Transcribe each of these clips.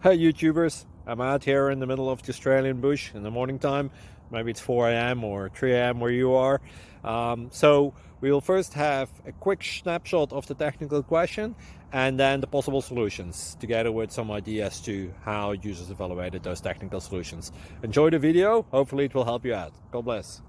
Hey YouTubers, I'm out here in the middle of the Australian bush in the morning time. Maybe it's 4 a.m. or 3 a.m. where you are. So we'll first have a quick snapshot of the technical question and then the possible solutions, together with some ideas to how users evaluated those technical solutions. Enjoy the video, hopefully it will help you out. God bless.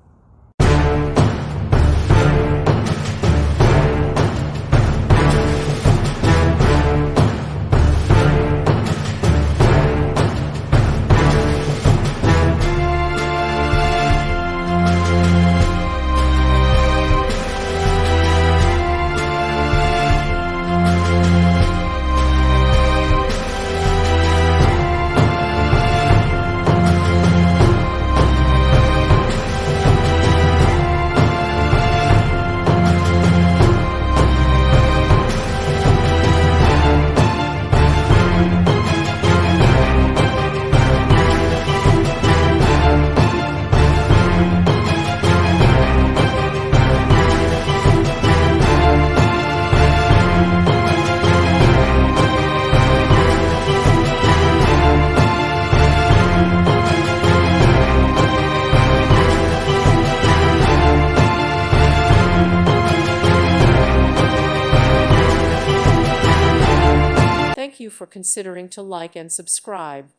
Thank you for considering to like and subscribe.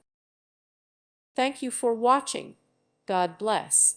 Thank you for watching. God bless.